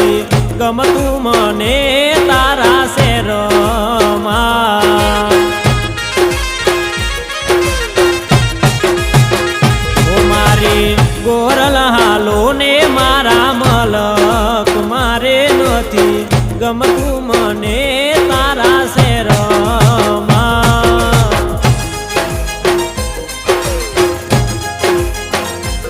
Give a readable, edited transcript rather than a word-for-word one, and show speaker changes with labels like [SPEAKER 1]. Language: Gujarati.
[SPEAKER 1] નથી ગમતું મને તારા શેરમાં ઓ મારી ગોરલ હાલો ને મારા મલક મારે નથી ગમતું